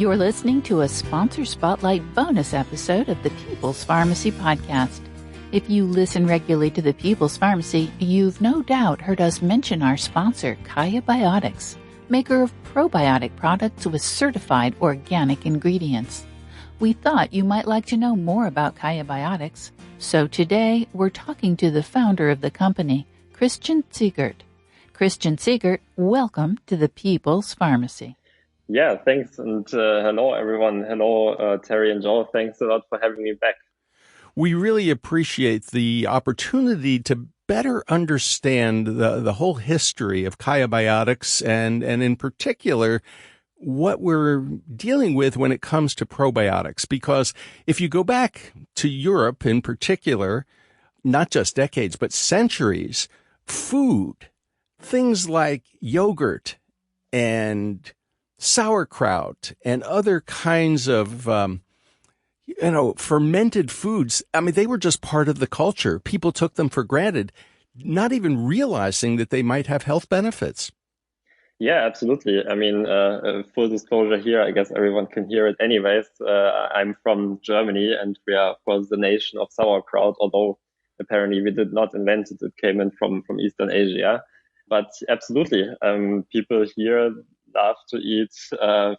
You're listening to a Sponsor Spotlight bonus episode of the People's Pharmacy podcast. If you listen regularly to the People's Pharmacy, you've no doubt heard us mention our sponsor, KayaBiotics, maker of probiotic products with certified organic ingredients. We thought you might like to know more about KayaBiotics, so today we're talking to the founder of the company, Christian Siegert. Christian Siegert, welcome to the People's Pharmacy. Yeah, thanks. And hello, everyone. Hello, Terry and Joe. Thanks a lot for having me back. We really appreciate the opportunity to better understand the whole history of KayaBiotics and in particular, what we're dealing with when it comes to probiotics. Because if you go back to Europe in particular, not just decades, but centuries, food, things like yogurt and sauerkraut and other kinds of, fermented foods. I mean, they were just part of the culture. People took them for granted, not even realizing that they might have health benefits. Yeah, absolutely. I mean, full disclosure here, I guess everyone can hear it anyways. I'm from Germany and we are, of course, the nation of sauerkraut, although apparently we did not invent it. It came in from Eastern Asia. But absolutely, people here love to eat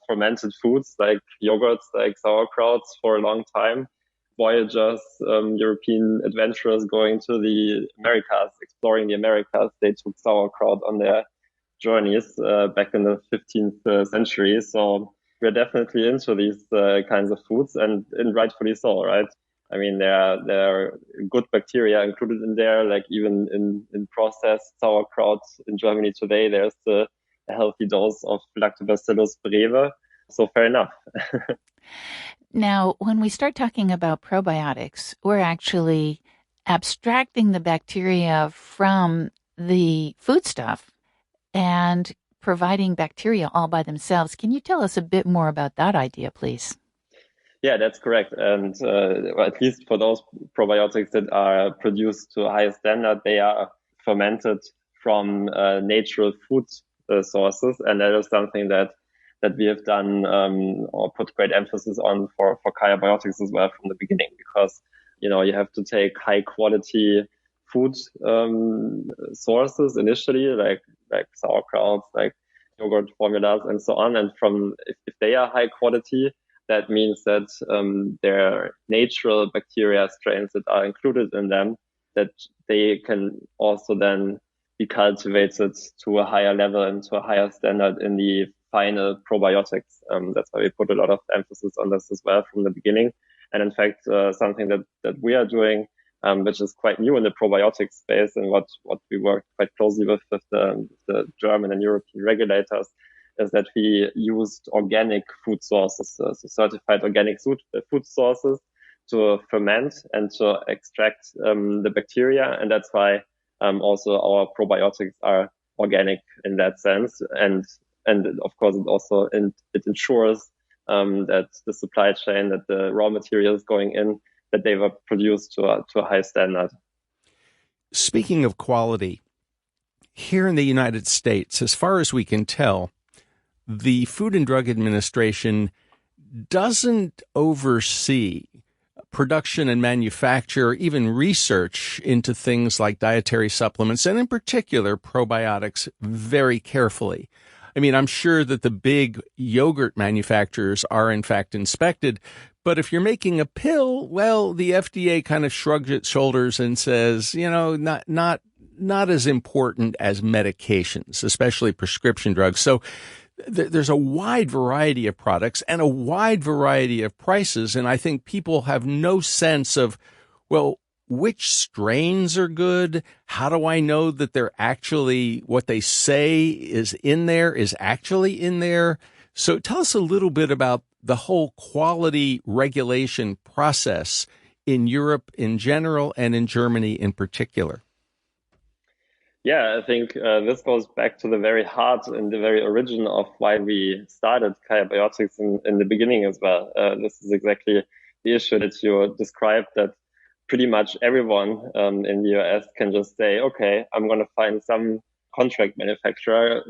fermented foods like yogurts, like sauerkrauts for a long time. Voyagers, European adventurers going to the Americas, exploring the Americas, they took sauerkraut on their journeys back in the 15th century. So we're definitely into these kinds of foods and rightfully so, right? I mean, there are good bacteria included in there, like even in processed sauerkraut in Germany today, there's a healthy dose of Lactobacillus breve. So fair enough. Now, when we start talking about probiotics, we're actually abstracting the bacteria from the foodstuff and providing bacteria all by themselves. Can you tell us a bit more about that idea, please? Yeah, that's correct. And at least for those probiotics that are produced to a high standard, they are fermented from natural food sources. And that is something that we have done or put great emphasis on for KayaBiotics as well from the beginning, because, you know, you have to take high quality food sources initially, like sauerkraut, like yogurt formulas and so on. And if they are high quality, that means that there are natural bacteria strains that are included in them, that they can also then be cultivated to a higher level and to a higher standard in the final probiotics. That's why we put a lot of emphasis on this as well from the beginning. And in fact, something that we are doing, which is quite new in the probiotic space and what we work quite closely with the German and European regulators, is that we used organic food sources, so certified organic food sources to ferment and to extract the bacteria. And that's why also our probiotics are organic in that sense. And of course, it ensures that the supply chain, that the raw materials going in, that they were produced to a high standard. Speaking of quality, here in the United States, as far as we can tell, the Food and Drug Administration doesn't oversee production and manufacture, even research into things like dietary supplements, and in particular probiotics, very carefully. I mean, I'm sure that the big yogurt manufacturers are in fact inspected, but if you're making a pill, well, the FDA kind of shrugs its shoulders and says, you know, not as important as medications, especially prescription drugs. So there's a wide variety of products and a wide variety of prices. And I think people have no sense of, well, which strains are good? How do I know that they're actually, what they say is in there is actually in there? So tell us a little bit about the whole quality regulation process in Europe in general and in Germany in particular. Yeah, I think this goes back to the very heart and the very origin of why we started KayaBiotics in the beginning as well. This is exactly the issue that you described, that pretty much everyone in the US can just say, okay, I'm going to find some contract manufacturer,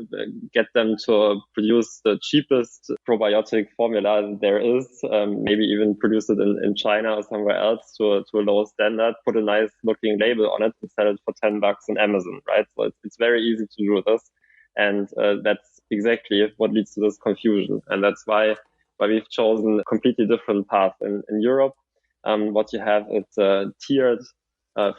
get them to produce the cheapest probiotic formula there is, maybe even produce it in China or somewhere else to a lower standard, put a nice looking label on it and sell it for $10 on Amazon, right? So it's very easy to do this. And that's exactly what leads to this confusion. And that's why we've chosen a completely different path in Europe. What you have is a tiered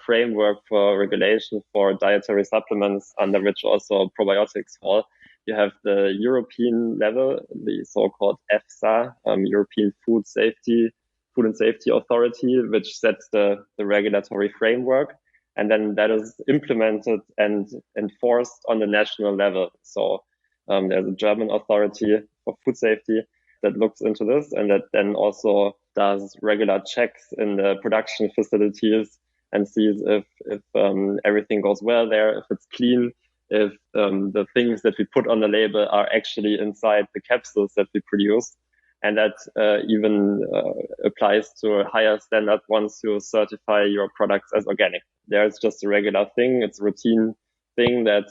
framework for regulation for dietary supplements, under which also probiotics fall. You have the European level, the so-called EFSA, European Food and Safety Authority, which sets the regulatory framework. And then that is implemented and enforced on the national level. So there's a German authority for food safety that looks into this and that then also does regular checks in the production facilities and sees if everything goes well there, if it's clean, if the things that we put on the label are actually inside the capsules that we produce. And that even applies to a higher standard once you certify your products as organic. There's just a regular thing. It's a routine thing that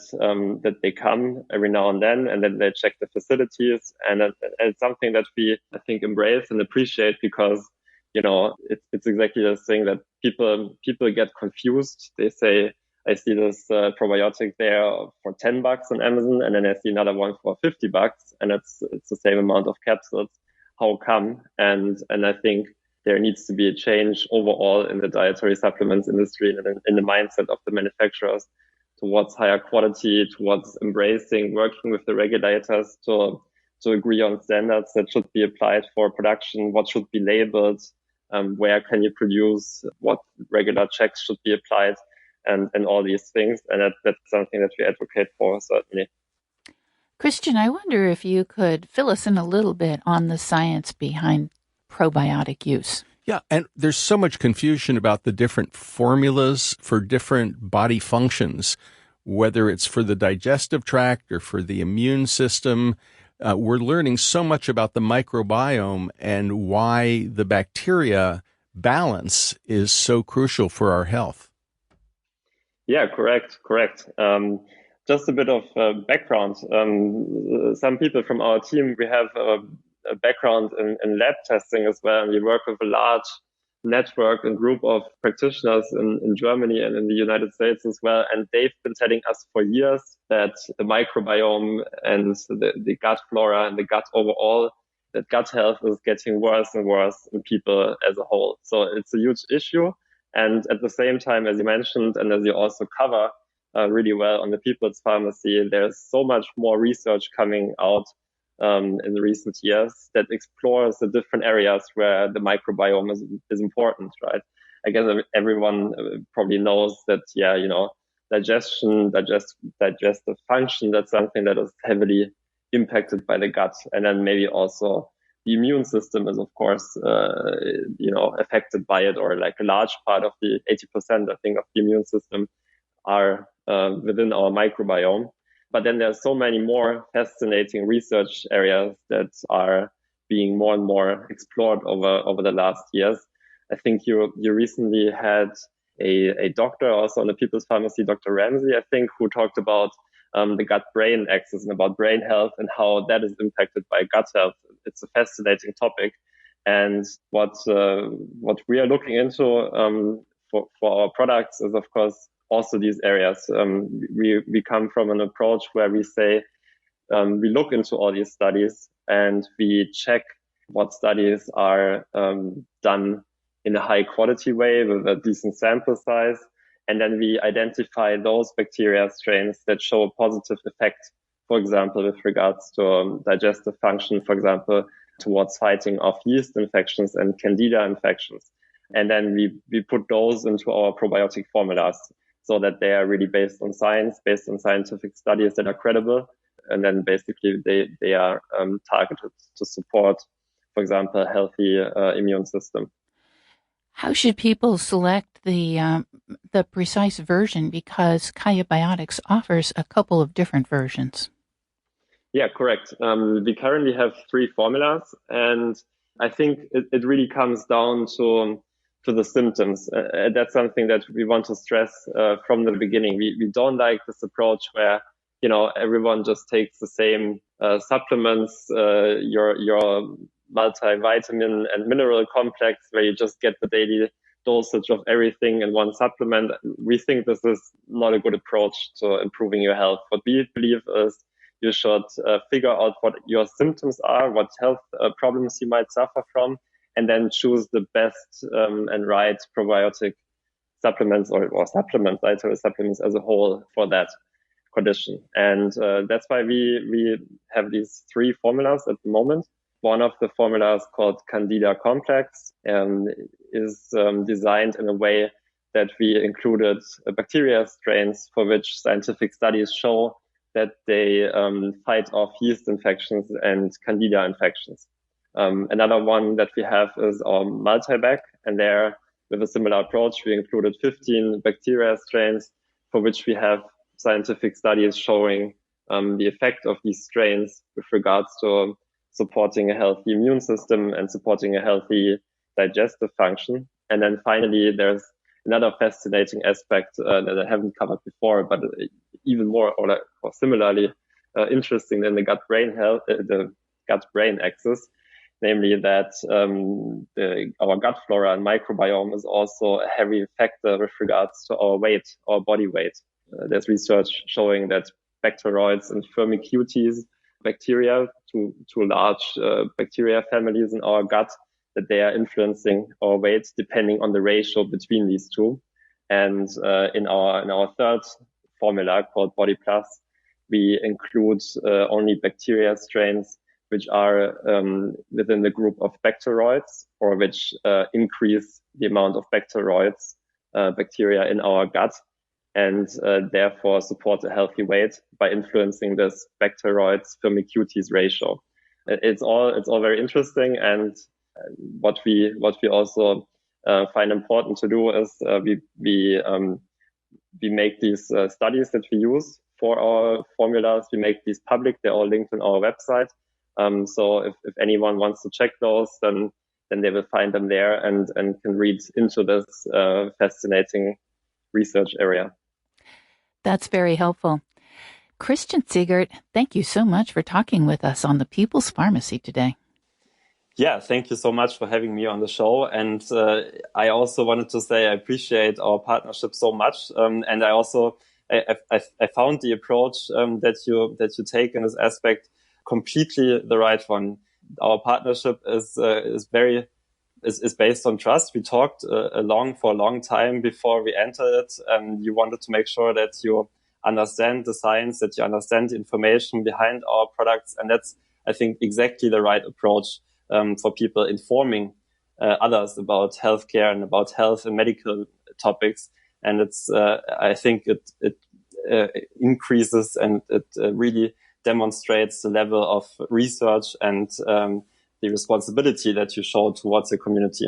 they come every now and then they check the facilities. And it's something that we, I think, embrace and appreciate because, you know, it's exactly this thing that people get confused. They say, I see this probiotic there for $10 on Amazon, and then I see another one for $50, and it's the same amount of capsules. How come? And I think there needs to be a change overall in the dietary supplements industry and in the mindset of the manufacturers towards higher quality, towards embracing, working with the regulators to agree on standards that should be applied for production, what should be labeled, where can you produce, what regular checks should be applied, and all these things. And that's something that we advocate for, certainly. Christian, I wonder if you could fill us in a little bit on the science behind probiotic use. Yeah, and there's so much confusion about the different formulas for different body functions, whether it's for the digestive tract or for the immune system. We're learning so much about the microbiome and why the bacteria balance is so crucial for our health. Yeah, correct. Just a bit of background. Some people from our team, we have a background in lab testing as well, and we work with a large network and group of practitioners in Germany and in the United States as well. And they've been telling us for years that the microbiome and the gut flora and the gut overall, that gut health is getting worse and worse in people as a whole. So it's a huge issue. And at the same time, as you mentioned, and as you also cover really well on the People's Pharmacy, there's so much more research coming out in the recent years that explores the different areas where the microbiome is important, right? I guess everyone probably knows that, digestive function, that's something that is heavily impacted by the gut. And then maybe also the immune system is, of course, affected by it, or like a large part of the 80%, I think, of the immune system are within our microbiome. But then there's so many more fascinating research areas that are being more and more explored over the last years. I think you recently had a doctor also on the People's Pharmacy, Dr. Ramsey, I think, who talked about the gut-brain axis and about brain health and how that is impacted by gut health. It's a fascinating topic. And what we are looking into for our products is, of course, also these areas. We come from an approach where we say we look into all these studies and we check what studies are done in a high quality way with a decent sample size. And then we identify those bacteria strains that show a positive effect, for example, with regards to digestive function, for example, towards fighting off yeast infections and candida infections. And then we put those into our probiotic formulas so that they are really based on science, based on scientific studies that are credible. And then basically they are targeted to support, for example, a healthy immune system. How should people select the precise version? Because KayaBiotics offers a couple of different versions. Yeah, correct. We currently have 3 formulas, and I think it really comes down to the symptoms. That's something that we want to stress from the beginning. We don't like this approach where everyone just takes the same supplements, your multivitamin and mineral complex, where you just get the daily dosage of everything in one supplement. We think this is not a good approach to improving your health. What we believe is you should figure out what your symptoms are, what health problems you might suffer from, and then choose the best and right probiotic supplements or supplements, dietary supplements as a whole for that condition. And that's why we have these 3 formulas at the moment. One of the formulas, called Candida Complex, is designed in a way that we included bacteria strains for which scientific studies show that they fight off yeast infections and candida infections. Another one that we have is our multi-bag, and there, with a similar approach, we included 15 bacteria strains for which we have scientific studies showing the effect of these strains with regards to supporting a healthy immune system and supporting a healthy digestive function. And then finally, there's another fascinating aspect that I haven't covered before, but even more or similarly interesting than the gut-brain health, the gut-brain axis, namely that our gut flora and microbiome is also a heavy factor with regards to our weight, our body weight. There's research showing that bacteroids and Firmicutes bacteria, two large bacteria families in our gut, that they are influencing our weight depending on the ratio between these two. And in our third formula, called Body Plus, we include only bacteria strains which are within the group of bacteroids, or which increase the amount of bacteroids, bacteria in our gut, and therefore support a healthy weight by influencing this bacteroids Firmicutes ratio. It's all very interesting, and what we also find important to do is we make these studies that we use for our formulas. We make these public. They're all linked on our website. So if anyone wants to check those, then they will find them there and can read into this fascinating research area. That's very helpful. Christian Siegert, thank you so much for talking with us on the People's Pharmacy today. Yeah, thank you so much for having me on the show. And I also wanted to say I appreciate our partnership so much. And I also I found the approach that you take in this aspect completely the right one. Our partnership is based on trust. We talked for a long time before we entered it, and you wanted to make sure that you understand the science, that you understand the information behind our products. And that's, I think, exactly the right approach for people informing others about healthcare and about health and medical topics. And it's, I think it increases and it really demonstrates the level of research and the responsibility that you show towards the community.